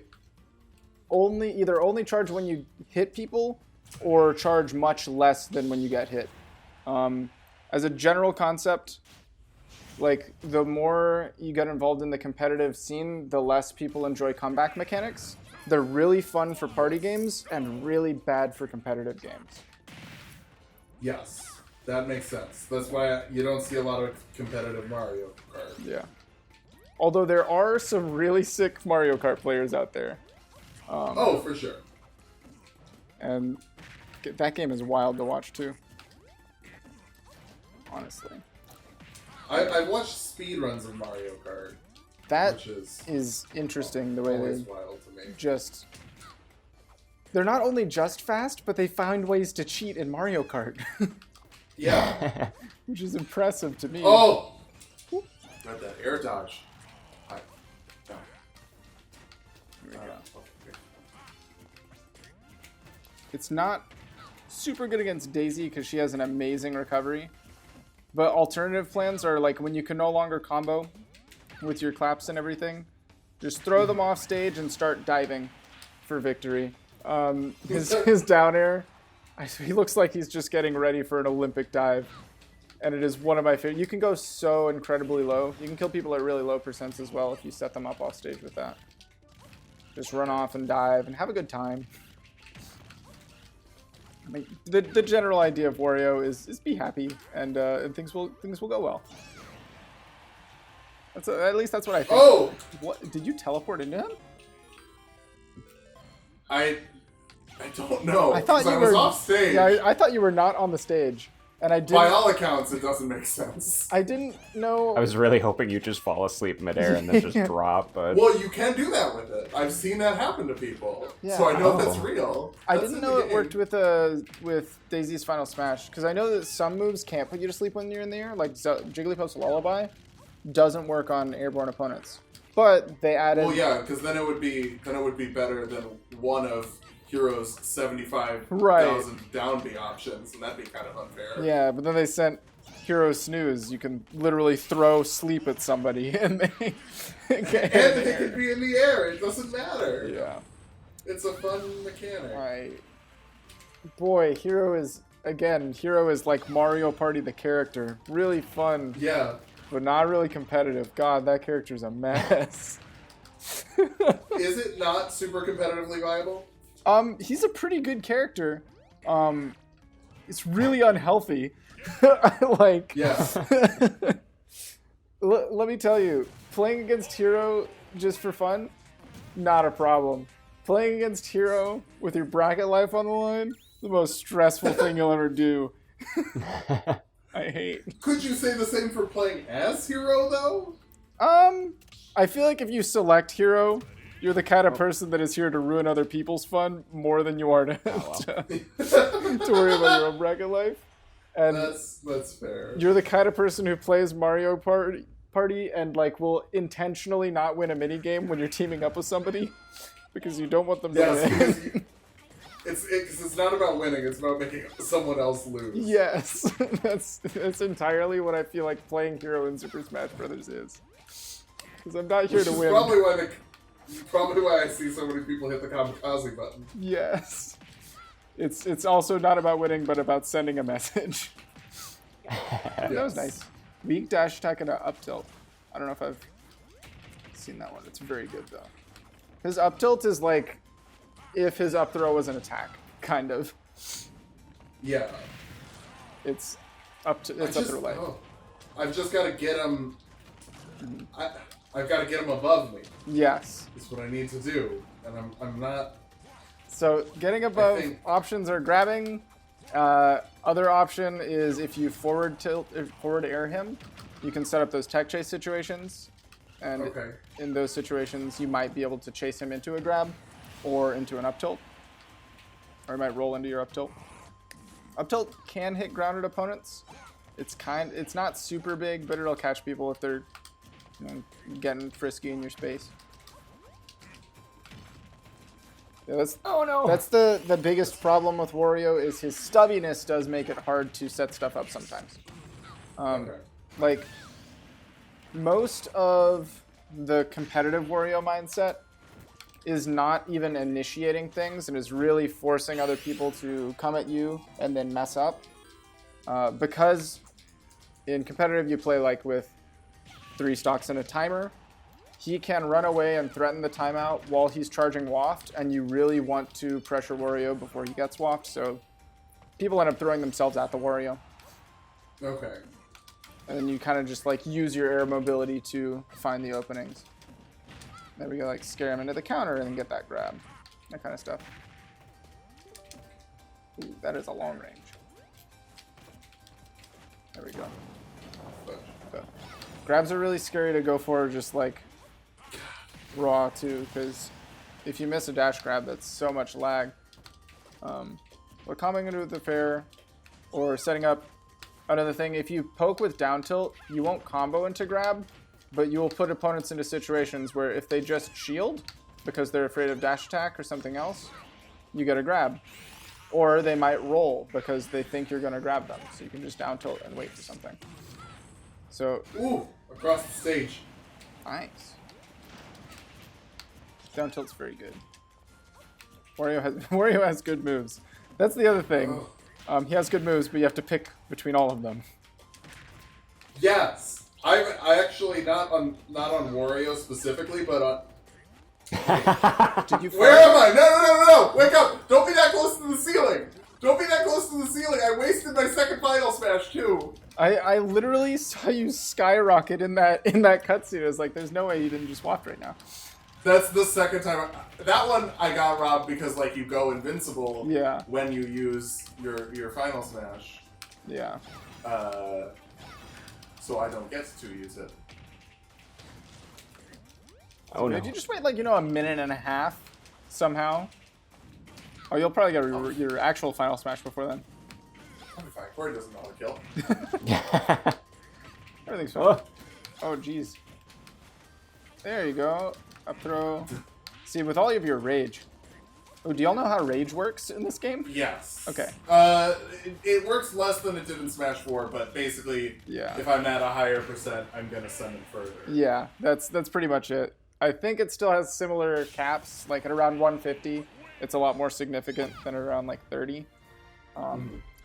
C: either only charge when you hit people or charge much less than when you get hit. As a general concept, like, the more you get involved in the competitive scene, the less people enjoy comeback mechanics. They're really fun for party games and really bad for competitive games.
A: Yes, that makes sense. That's why you don't see a lot of competitive Mario Kart.
C: Yeah. Although there are some really sick Mario Kart players out there.
A: Oh, for sure.
C: And that game is wild to watch too. Honestly.
A: I've watched speedruns of Mario Kart.
C: That
A: which
C: is interesting the way
A: always
C: they
A: wild to me.
C: just... They're not only just fast, but they find ways to cheat in Mario Kart.
A: Yeah.
C: Which is impressive to me.
A: Oh! Got that air dodge. Hi. No.
C: Here we go.
A: Okay.
C: It's not super good against Daisy because she has an amazing recovery. But alternative plans are like when you can no longer combo with your claps and everything, just throw them off stage and start diving for victory. His down air, he looks like he's just getting ready for an Olympic dive. And it is one of my favorite. You can go so incredibly low. You can kill people at really low percents as well if you set them up off stage with that. Just run off and dive and have a good time. I mean, the general idea of Wario is be happy and things will go well. At least that's what I think.
A: Oh!
C: What did you teleport into him?
A: I don't know.
C: I thought you
A: I was
C: were
A: off stage.
C: Yeah, I thought you were not on the stage, and I didn't.
A: By all accounts, it doesn't make sense.
C: I didn't know.
B: I was really hoping you'd just fall asleep midair and then just drop, but...
A: Well, you can do that with it. I've seen that happen to people,
C: Yeah.
A: so I know
B: Oh.
A: that's real.
C: I
A: That's
C: didn't
A: in
C: know
A: the
C: it
A: game.
C: worked with Daisy's Final Smash, because I know that some moves can't put you to sleep when you're in the air, like Jigglypuff's Lullaby doesn't work on airborne opponents. But they added...
A: Well, yeah, because then it would be better than one of Hero's 75,000
C: Right.
A: down B options, and that'd be kind of unfair.
C: Yeah, but then they sent Hero Snooze. You can literally throw sleep at somebody, and they
A: And they could be in the air. It doesn't matter.
C: Yeah.
A: It's a fun mechanic.
C: Right. Boy, Hero is like Mario Party the character. Really fun,
A: Yeah.
C: but not really competitive. God, that character's a mess.
A: Is it not super competitively viable?
C: He's a pretty good character. It's really unhealthy. Like,
A: Yeah.
C: let me tell you, playing against Hero just for fun, not a problem. Playing against Hero with your bracket life on the line, the most stressful thing you'll ever do. I hate.
A: Could you say the same for playing as Hero, though?
C: I feel like if you select Hero, you're the kind of person that is here to ruin other people's fun more than you are to, to worry about your own bracket life. And
A: That's fair.
C: you're the kind of person who plays Mario Party and like will intentionally not win a mini game when you're teaming up with somebody because you don't want them to
A: Yes,
C: win.
A: because it's not about winning, it's about making someone else lose.
C: Yes, that's entirely what I feel like playing Hero in Super Smash Brothers is. Because I'm not here
A: Which
C: to
A: is
C: win.
A: probably why I see so many people hit the kamikaze button.
C: Yes. It's also not about winning, but about sending a message. That was nice. Weak dash attack and a up tilt. I don't know if I've seen that one. It's very good though. His up tilt is like if his up throw was an attack, kind of.
A: Yeah.
C: It's up throw light.
A: I've just got to get him. I've got to get him above me.
C: Yes.
A: That's what I need to do, and I'm not.
C: So getting above
A: think-
C: options are grabbing. Other option is if you forward air him, you can set up those tech chase situations, and
A: Okay.
C: in those situations you might be able to chase him into a grab or into an up tilt, or he might roll into your up tilt. Up tilt can hit grounded opponents. It's not super big, but it'll catch people if they're getting frisky in your space. Yeah, that's the biggest problem with Wario is his stubbiness does make it hard to set stuff up sometimes.
A: Okay.
C: Like, most of the competitive Wario mindset is not even initiating things and is really forcing other people to come at you and then mess up. Because in competitive you play like with 3 stocks and a timer, he can run away and threaten the timeout while he's charging Waft, and you really want to pressure Wario before he gets Waft, so people end up throwing themselves at the Wario.
A: Okay.
C: And then you kind of just like use your air mobility to find the openings. There we go, like scare him into the counter and then get that grab. That kind of stuff. Ooh, that is a long range. There we go. So, grabs are really scary to go for just like raw too, because if you miss a dash grab, that's so much lag. What comboing into the fair or setting up another thing, if you poke with down tilt, you won't combo into grab, but you will put opponents into situations where if they just shield because they're afraid of dash attack or something else, you get a grab. Or they might roll because they think you're going to grab them. So you can just down tilt and wait for something. So,
A: ooh, across the stage.
C: Nice. Down tilt's very good. Wario has good moves. That's the other thing. He has good moves, but you have to pick between all of them.
A: Yes, I actually not on Wario specifically, but on.
C: Did you?
A: Where am I? No! Wake up! Don't be that close to the ceiling. Don't be that close to the ceiling. I wasted my second final smash too.
C: I literally saw you skyrocket in that cutscene. I was like, there's no way you didn't just waft right now.
A: That's the second time. That one I got robbed because like you go invincible.
C: Yeah.
A: When you use your final smash.
C: Yeah.
A: So I don't get to use it.
B: Oh no.
C: Did you just wait like a minute and a half somehow? Oh, you'll probably get your actual final smash before then.
A: I'll be fine. Corey doesn't know how to kill.
C: Everything's fine. Oh, jeez. There you go. Up throw. See, with all of your rage. Oh, do y'all know how rage works in this game?
A: Yes.
C: Okay.
A: It works less than it did in Smash 4, but basically,
C: yeah.
A: If I'm at a higher percent, I'm gonna send it further.
C: Yeah, that's pretty much it. I think it still has similar caps, like at around 150. It's a lot more significant than around like 30.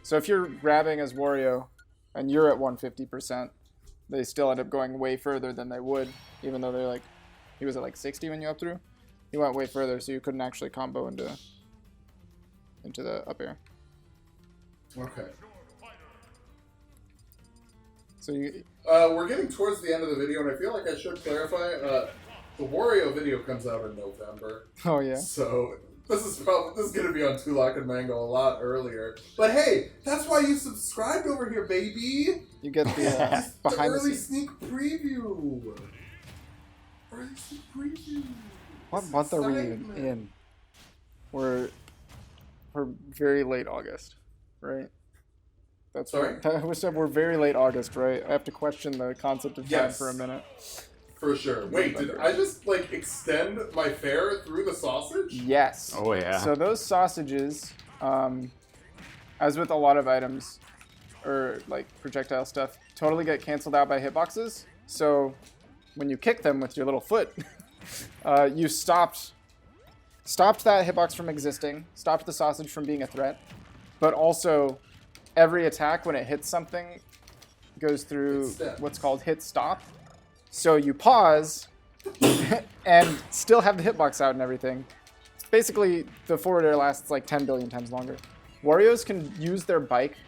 C: So if you're grabbing as Wario and you're at 150%, they still end up going way further than they would, even though they're like, he was at like 60 when you up through. He went way further, so you couldn't actually combo into the up air.
A: Okay.
C: So you.
A: We're getting towards the end of the video, and I feel like I should clarify. The Wario video comes out in November.
C: Oh yeah.
A: So this is going to be on Tulok and Mango a lot earlier. But hey, that's why you subscribed over here, baby.
C: You get the behind
A: the early
C: the scenes.
A: sneak preview. Early sneak preview.
C: What month are we even in? We're very late August, right? That's
A: sorry.
C: Right. We said we're very late August, right? I have to question the concept of time
A: Yes.
C: for a minute.
A: For sure. Wait, did I just like extend my fare through the sausage?
C: Yes.
B: Oh yeah.
C: So those sausages, as with a lot of items, or like projectile stuff, totally get canceled out by hitboxes. So when you kick them with your little foot, you stopped that hitbox from existing, stopped the sausage from being a threat, but also every attack when it hits something goes through what's called hit stop. So you pause and still have the hitbox out and everything. Basically, the forward air lasts like 10 billion times longer. Warriors can use their bike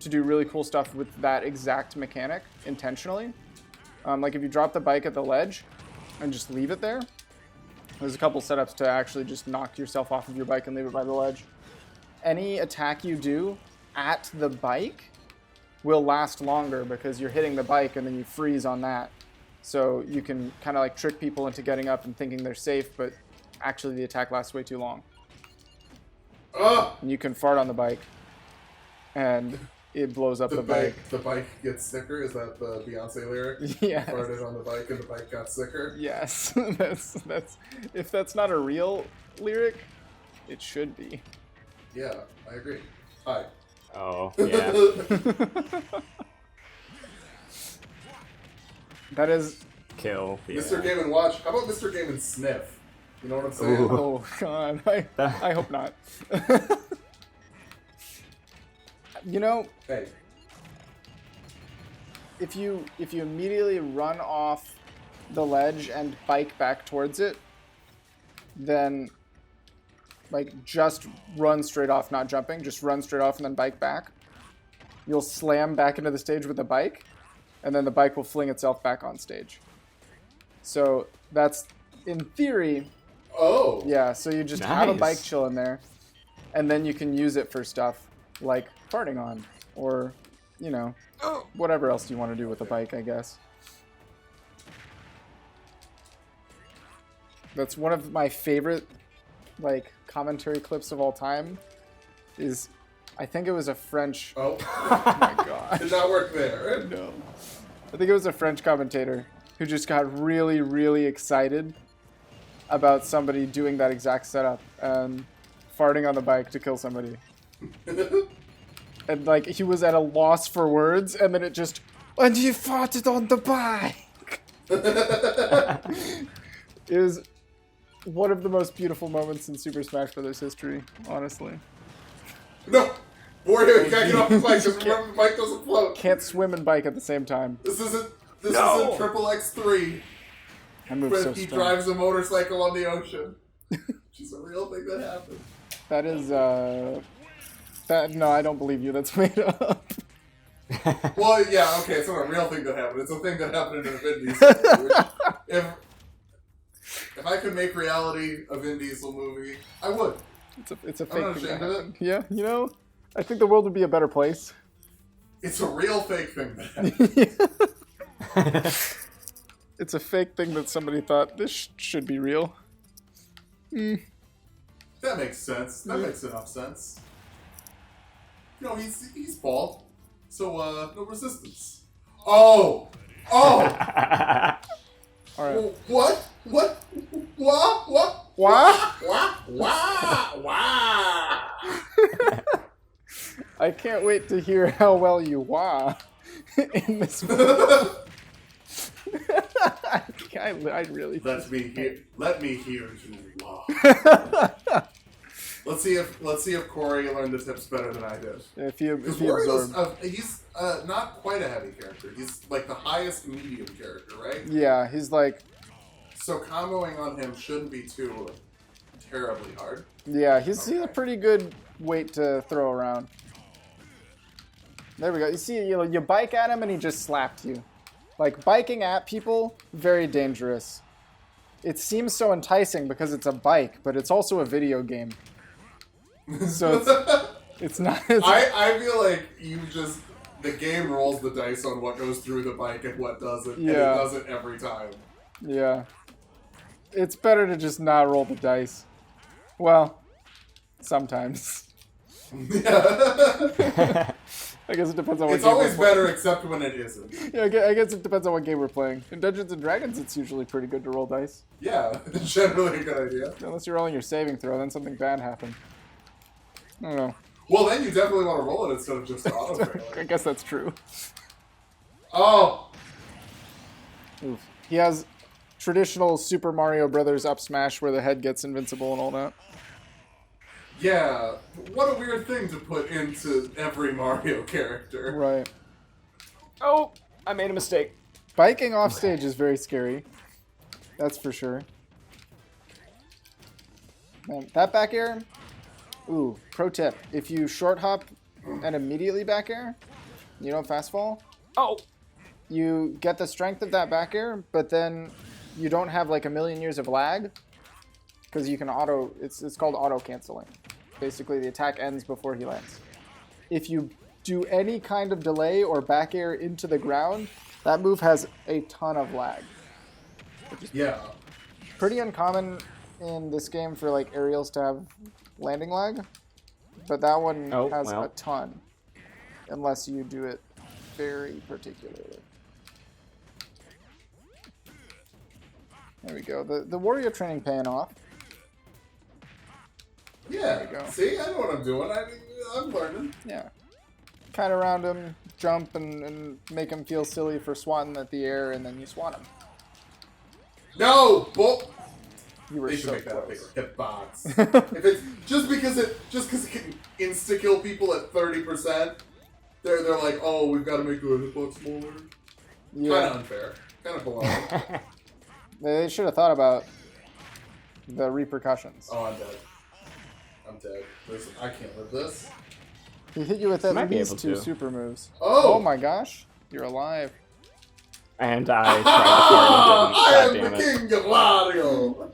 C: to do really cool stuff with that exact mechanic intentionally. Like if you drop the bike at the ledge and just leave it there, there's a couple setups to actually just knock yourself off of your bike and leave it by the ledge. Any attack you do at the bike will last longer because you're hitting the bike and then you freeze on that. So you can kind of like trick people into getting up and thinking they're safe, but actually the attack lasts way too long. And you can fart on the bike and it blows up the bike.
A: The bike gets sicker? Is that the Beyonce lyric?
C: Yeah.
A: Farted on the bike and the bike got sicker?
C: Yes. that's if that's not a real lyric, it should be.
A: Yeah, I agree. Hi.
B: Oh yeah.
C: That is
B: Kill. Yeah.
A: Mr. Game and Watch. How about Mr. Game and Sniff? You know what I'm saying?
B: Ooh.
C: oh god. I hope not. You know,
A: Hey.
C: if you immediately run off the ledge and bike back towards it, then like just run straight off, not jumping, just run straight off and then bike back. You'll slam back into the stage with the bike, and then the bike will fling itself back on stage. So that's, in theory,
A: Oh.
C: yeah, so you just have a
B: Nice.
C: bike chill in there, and then you can use it for stuff like farting on, or, you know, whatever else you want to do with a bike, I guess. That's one of my favorite, like, commentary clips of all time, is, I think it was a French...
A: Oh.
C: Oh my god.
A: Did not work there.
C: No. I think it was a French commentator who just got really, really excited about somebody doing that exact setup and farting on the bike to kill somebody. And like he was at a loss for words, and then it just, and he farted on the bike. It was one of the most beautiful moments in Super Smash Bros. History, honestly.
A: No! Wario, you gotta get off the bike, because remember the bike doesn't float.
C: Can't swim and bike at the same time.
A: This isn't
B: No!
A: Triple X3,
C: That move's
A: where
C: so
A: he
C: strong.
A: drives a motorcycle on the ocean. Which is a real thing that happened.
C: That is, that, no, I don't believe you. That's made up.
A: Well, yeah, okay, it's not a real thing that happened. It's a thing that happened in a Vin Diesel movie. If I could make reality a Vin Diesel movie, I would.
C: It's a
A: I'm
C: fake
A: not
C: thing that
A: ashamed of it.
C: happened. Yeah, you know, I think the world would be a better place.
A: It's a real fake thing that happened.
C: It's a fake thing that somebody thought this should be real.
A: That makes sense. That makes enough sense. You know, he's bald, so no resistance. Oh! Oh!
C: All right.
A: What? What? What? What?
C: What?
A: What? Wow! Wow!
C: I can't wait to hear how well you wah in this movie. I really.
A: Let me hear you. Wow. Let's see if Corey learned the tips better than I did.
C: If you
A: Because
C: absorb.
A: he's not quite a heavy character. He's like the highest medium character, right?
C: Yeah, he's like.
A: So comboing on him shouldn't be too terribly hard.
C: Yeah, he's a pretty good weight to throw around. There we go. You see, you bike at him and he just slapped you. Like, biking at people, very dangerous. It seems so enticing because it's a bike, but it's also a video game. So it's not...
A: I feel like the game rolls the dice on what goes through the bike and what doesn't, and it
C: Yeah.
A: does it every time.
C: Yeah. It's better to just not roll the dice. Well, sometimes.
A: Yeah.
C: I guess it depends on what
A: It's
C: game
A: always
C: we're playing.
A: better except when it isn't.
C: Yeah, I guess it depends on what game we're playing. In Dungeons and Dragons, it's usually pretty good to roll dice.
A: Yeah, it's generally a good idea.
C: Unless you're rolling your saving throw, then something bad happened. I don't know.
A: Well, then you definitely want to roll it instead of just auto
C: I
A: failing.
C: guess that's true.
A: Oh!
C: Oof. He has traditional Super Mario Brothers up smash where the head gets invincible and all that.
A: Yeah, what a weird thing to put into every Mario character.
C: Right.
B: Oh, I made a mistake.
C: Biking off stage is very scary. That's for sure. Man, that back air. Ooh, pro tip. If you short hop and immediately back air, you don't fast fall,
B: Oh,
C: you get the strength of that back air, but then you don't have like a million years of lag because you can auto, it's called auto canceling. Basically, the attack ends before he lands. If you do any kind of delay or back air into the ground, that move has a ton of lag.
A: Yeah.
C: Pretty uncommon in this game for like aerials to have landing lag, but that one
B: Oh,
C: has
B: well.
C: a ton, unless you do it very particularly. There we go. The Wario training paying off.
A: Yeah.
C: you go.
A: See, I know what I'm doing. I'm learning.
C: Yeah. Kite around him, jump, and make him feel silly for swatting at the air, and then you swat him.
A: No! Bull!
C: You were
A: They should
C: so
A: make that a bigger
C: close.
A: hitbox. If it's just because it can insta kill people at 30%, they're like, oh, we've got to make the hitbox smaller. Kind
C: Yeah.
A: of unfair. Kind of baloney.
C: They should have thought about the repercussions.
A: Oh, I'm dead. I'm dead. Listen, I can't live this.
C: He hit you with
B: Might
C: at
B: be
C: least
B: able
C: 2
B: to.
C: super moves.
A: Oh!
C: Oh my gosh. You're alive.
B: And I tried to
A: I
B: fart
A: am
B: and
A: the
B: didn't.
A: king of Wario!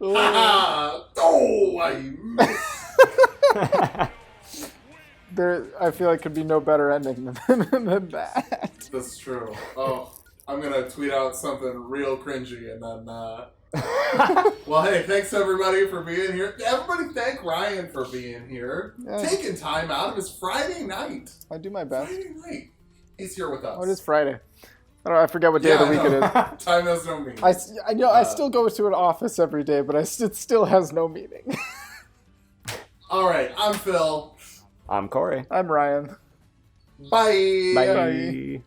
C: Oh.
A: Ha! Oh, I missed!
C: There, I feel like could be no better ending than that.
A: That's true. Oh, I'm gonna tweet out something real cringy and then, Well, hey, thanks everybody for being here. Everybody thank Ryan for being here.
C: Yeah.
A: Taking time out of his Friday night.
C: I do my best.
A: Friday night. He's here with us.
C: Oh, it is Friday. I forget what day of the week it is.
A: Time has no meaning.
C: I know I still go to an office every day, but it still has no meaning.
A: All right, I'm Phil.
B: I'm Corey.
C: I'm Ryan.
A: Bye.
B: Bye.